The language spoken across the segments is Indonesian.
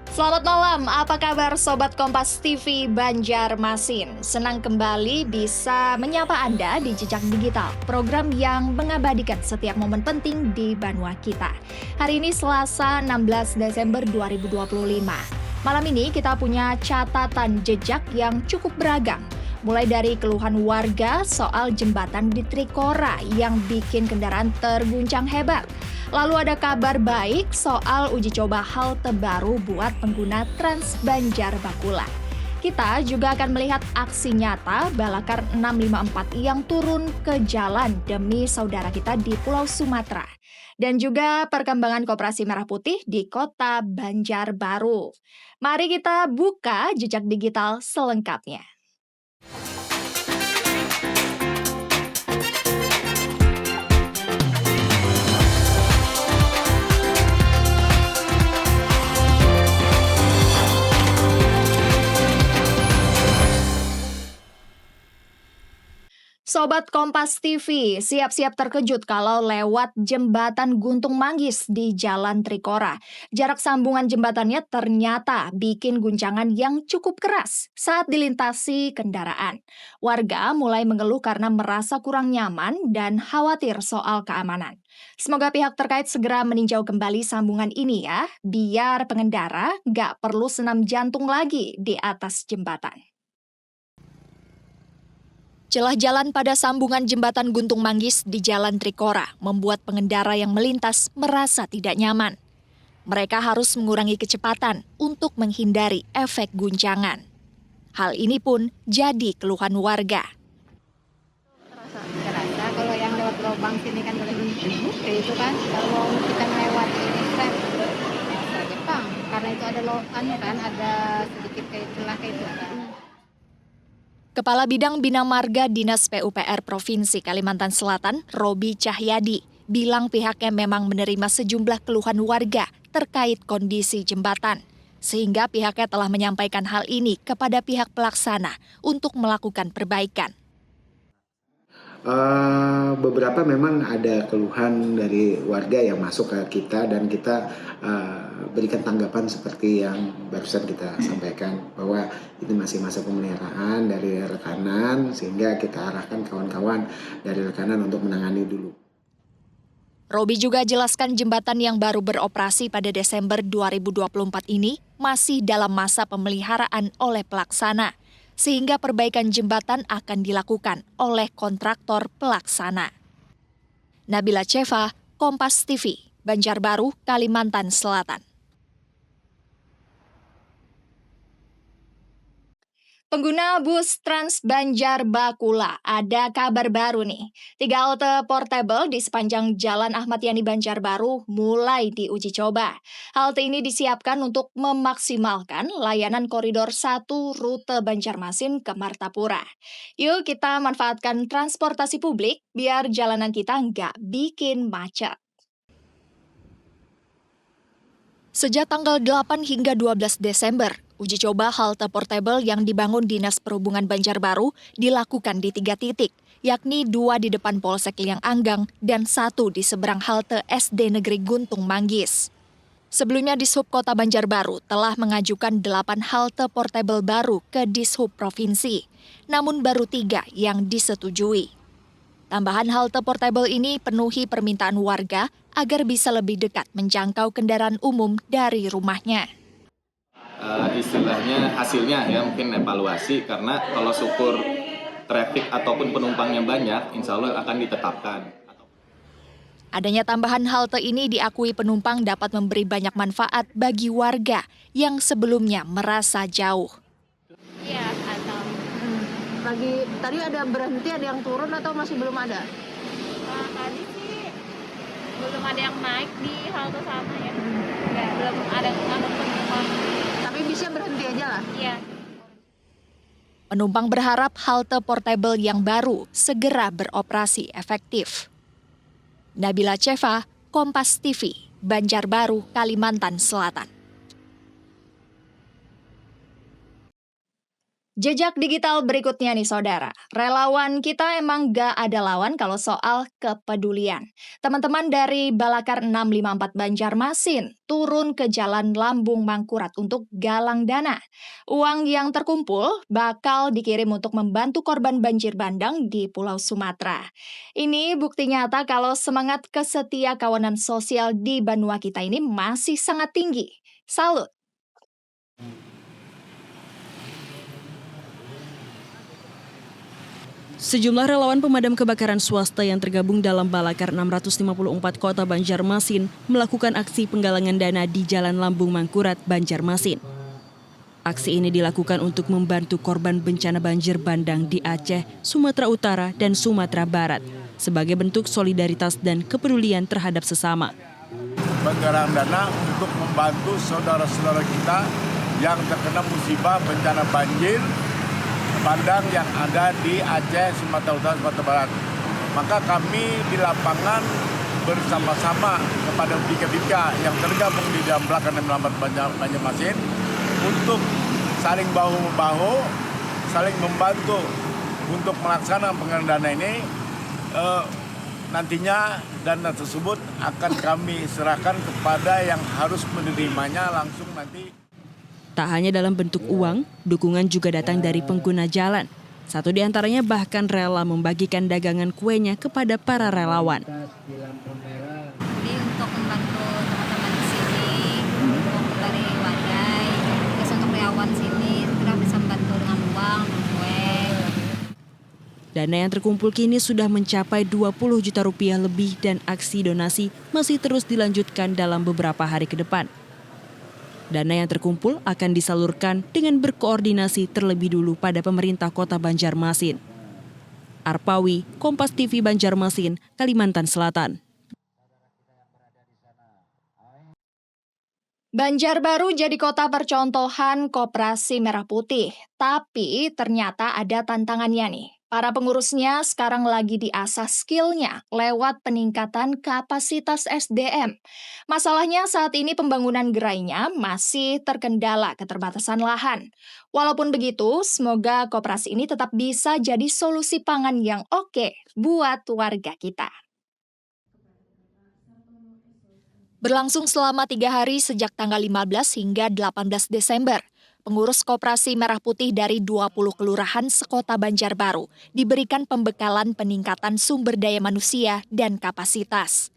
Selamat malam, apa kabar Sobat Kompas TV Banjarmasin? Senang kembali bisa menyapa Anda di Jejak Digital, program yang mengabadikan setiap momen penting di Banua kita. Hari ini Selasa 16 Desember 2025. Malam ini kita punya catatan jejak yang cukup beragam. Mulai dari keluhan warga soal jembatan di Trikora yang bikin kendaraan terguncang hebat. Lalu ada kabar baik soal uji coba halte baru buat pengguna Trans Banjar Bakula. Kita juga akan melihat aksi nyata Balakar 654 yang turun ke jalan demi saudara kita di Pulau Sumatera. Dan juga perkembangan Koperasi Merah Putih di Kota Banjarbaru. Mari kita buka jejak digital selengkapnya. Sobat Kompas TV, siap-siap terkejut kalau lewat jembatan Guntung Manggis di Jalan Trikora. Jarak sambungan jembatannya ternyata bikin guncangan yang cukup keras saat dilintasi kendaraan. Warga mulai mengeluh karena merasa kurang nyaman dan khawatir soal keamanan. Semoga pihak terkait segera meninjau kembali sambungan ini ya, biar pengendara nggak perlu senam jantung lagi di atas jembatan. Celah jalan pada sambungan jembatan Guntung Manggis di Jalan Trikora membuat pengendara yang melintas merasa tidak nyaman. Mereka harus mengurangi kecepatan untuk menghindari efek guncangan. Hal ini pun jadi keluhan warga. Terasa kalau yang lewat lubang sini kan lebih kayak itu kan kalau kita melewati ini kan bahasa Jepang karena itu ada ada sedikit kayak celah kayak itu kan. Kepala Bidang Bina Marga Dinas PUPR Provinsi Kalimantan Selatan, Robi Cahyadi, bilang pihaknya memang menerima sejumlah keluhan warga terkait kondisi jembatan. Sehingga pihaknya telah menyampaikan hal ini kepada pihak pelaksana untuk melakukan perbaikan. Beberapa memang ada keluhan dari warga yang masuk ke kita dan kita berikan tanggapan seperti yang barusan kita sampaikan bahwa ini masih masa pemeliharaan dari rekanan sehingga kita arahkan kawan-kawan dari rekanan untuk menangani dulu. Robi juga jelaskan jembatan yang baru beroperasi pada Desember 2024 ini masih dalam masa pemeliharaan oleh pelaksana, sehingga perbaikan jembatan akan dilakukan oleh kontraktor pelaksana. Nabila Cheva, Kompas TV, Banjarbaru, Kalimantan Selatan. Pengguna bus Trans Banjar Bakula, ada kabar baru nih. 3 halte portable di sepanjang Jalan Ahmad Yani Banjarbaru mulai diuji coba. Halte ini disiapkan untuk memaksimalkan layanan koridor 1 rute Banjarmasin ke Martapura. Yuk kita manfaatkan transportasi publik biar jalanan kita nggak bikin macet. Sejak tanggal 8 hingga 12 Desember, uji coba halte portable yang dibangun Dinas Perhubungan Banjarbaru dilakukan di 3 titik, yakni 2 di depan Polsek Liang Anggang dan 1 di seberang halte SD Negeri Guntung Manggis. Sebelumnya Dishub Kota Banjarbaru telah mengajukan 8 halte portable baru ke Dishub Provinsi, namun baru 3 yang disetujui. Tambahan halte portable ini penuhi permintaan warga agar bisa lebih dekat menjangkau kendaraan umum dari rumahnya. Istilahnya hasilnya ya mungkin evaluasi karena kalau syukur traffic ataupun penumpangnya banyak, insya Allah akan ditetapkan. Adanya tambahan halte ini diakui penumpang dapat memberi banyak manfaat bagi warga yang sebelumnya merasa jauh. Iya, atau tadi ada berhenti, ada yang turun atau masih belum ada? Tadi sih belum ada yang naik di halte sana ya. Nggak, belum ada penumpang. Tapi bisa berhenti aja lah. Iya. Penumpang berharap halte portable yang baru segera beroperasi efektif. Nabila Cheva, Kompas TV, Banjarbaru, Kalimantan Selatan. Jejak digital berikutnya nih saudara. Relawan kita emang gak ada lawan kalau soal kepedulian. Teman-teman dari Balakar 654 Banjarmasin turun ke Jalan Lambung Mangkurat untuk galang dana. Uang yang terkumpul bakal dikirim untuk membantu korban banjir bandang di Pulau Sumatera. Ini bukti nyata kalau semangat kesetia kawanan sosial di Banua kita ini masih sangat tinggi. Salut! Sejumlah relawan pemadam kebakaran swasta yang tergabung dalam Balakar 654 Kota Banjarmasin melakukan aksi penggalangan dana di Jalan Lambung Mangkurat, Banjarmasin. Aksi ini dilakukan untuk membantu korban bencana banjir bandang di Aceh, Sumatera Utara, dan Sumatera Barat sebagai bentuk solidaritas dan kepedulian terhadap sesama. Penggalangan dana untuk membantu saudara-saudara kita yang terkena musibah bencana banjir bandang yang ada di Aceh, Sumatera Utara, Sumatera Barat. Maka kami di lapangan bersama-sama kepada bika-bika yang tergabung di dalam Balakar 654 Banjarmasin untuk saling bahu-membahu, saling membantu untuk melaksanakan penggalangan dana ini. Nantinya dana tersebut akan kami serahkan kepada yang harus menerimanya langsung nanti. Tak hanya dalam bentuk uang, dukungan juga datang dari pengguna jalan. Satu di antaranya bahkan rela membagikan dagangan kuenya kepada para relawan. Jadi untuk membantu teman-teman di sini, untuk dari warga, terus untuk relawan sini, kita bisa membantu dengan uang, kue. Dana yang terkumpul kini sudah mencapai 20 juta rupiah lebih dan aksi donasi masih terus dilanjutkan dalam beberapa hari ke depan. Dana yang terkumpul akan disalurkan dengan berkoordinasi terlebih dulu pada pemerintah Kota Banjarmasin. Arpawi, Kompas TV Banjarmasin, Kalimantan Selatan. Banjarbaru jadi kota percontohan Koperasi Merah Putih, tapi ternyata ada tantangannya nih. Para pengurusnya sekarang lagi diasah skillnya lewat peningkatan kapasitas SDM. Masalahnya saat ini pembangunan gerainya masih terkendala keterbatasan lahan. Walaupun begitu, semoga koperasi ini tetap bisa jadi solusi pangan yang oke buat warga kita. Berlangsung selama 3 hari sejak tanggal 15 hingga 18 Desember. Pengurus Koperasi Merah Putih dari 20 kelurahan sekota Banjarbaru diberikan pembekalan peningkatan sumber daya manusia dan kapasitas.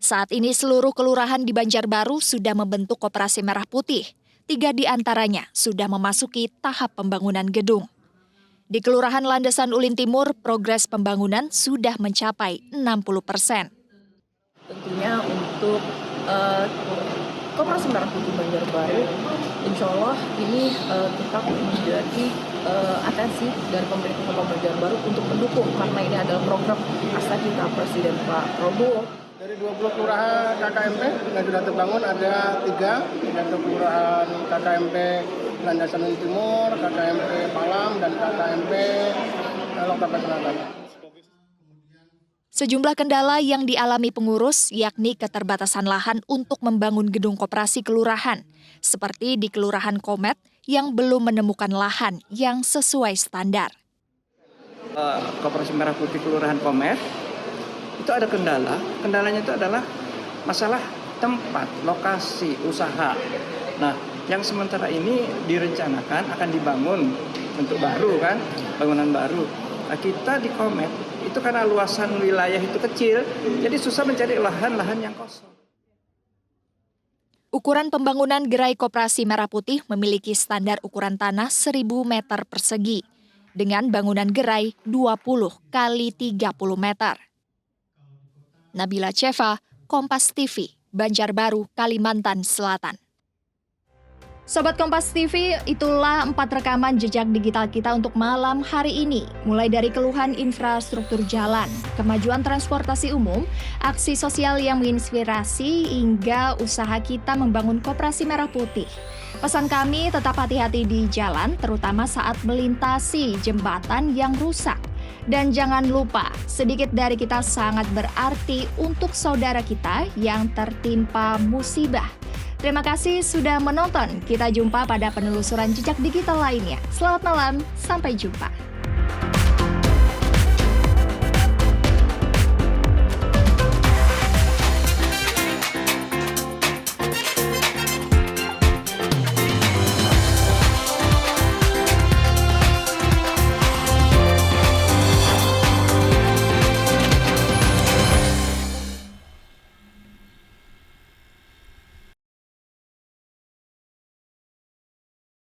Saat ini seluruh kelurahan di Banjarbaru sudah membentuk Koperasi Merah Putih. 3 di antaranya sudah memasuki tahap pembangunan gedung. Di Kelurahan Landasan Ulin Timur, progres pembangunan sudah mencapai 60%. Tentunya untuk Koperasi Merah Putih Banjarbaru, insya Allah ini tetap menjadi atensi dari pemerintah Kota Banjarbaru untuk mendukung, karena ini adalah program asa kita Presiden Pak Prabowo. Dari 20 kelurahan KKMP yang sudah terbangun ada 3, yaitu kelurahan KKMP Landasan Ulin Timur, KKMP Palam, dan KKMP Lokapai Selatan. Sejumlah kendala yang dialami pengurus yakni keterbatasan lahan untuk membangun gedung koperasi kelurahan, seperti di Kelurahan Komet yang belum menemukan lahan yang sesuai standar. Koperasi Merah Putih Kelurahan Komet itu ada kendalanya itu adalah masalah tempat, lokasi, usaha. Nah, yang sementara ini direncanakan akan dibangun untuk baru kan, bangunan baru. Nah, kita di Komet itu karena luasan wilayah itu kecil, jadi susah mencari lahan-lahan yang kosong. Ukuran pembangunan gerai Koperasi Merah Putih memiliki standar ukuran tanah 1.000 meter persegi, dengan bangunan gerai 20 kali 30 meter. Nabila Cheva, Kompas TV, Banjarbaru, Kalimantan Selatan. Sobat Kompas TV, itulah 4 rekaman jejak digital kita untuk malam hari ini. Mulai dari keluhan infrastruktur jalan, kemajuan transportasi umum, aksi sosial yang menginspirasi, hingga usaha kita membangun Koperasi Merah Putih. Pesan kami tetap hati-hati di jalan, terutama saat melintasi jembatan yang rusak. Dan jangan lupa, sedikit dari kita sangat berarti untuk saudara kita yang tertimpa musibah. Terima kasih sudah menonton. Kita jumpa pada penelusuran jejak digital lainnya. Selamat malam, sampai jumpa.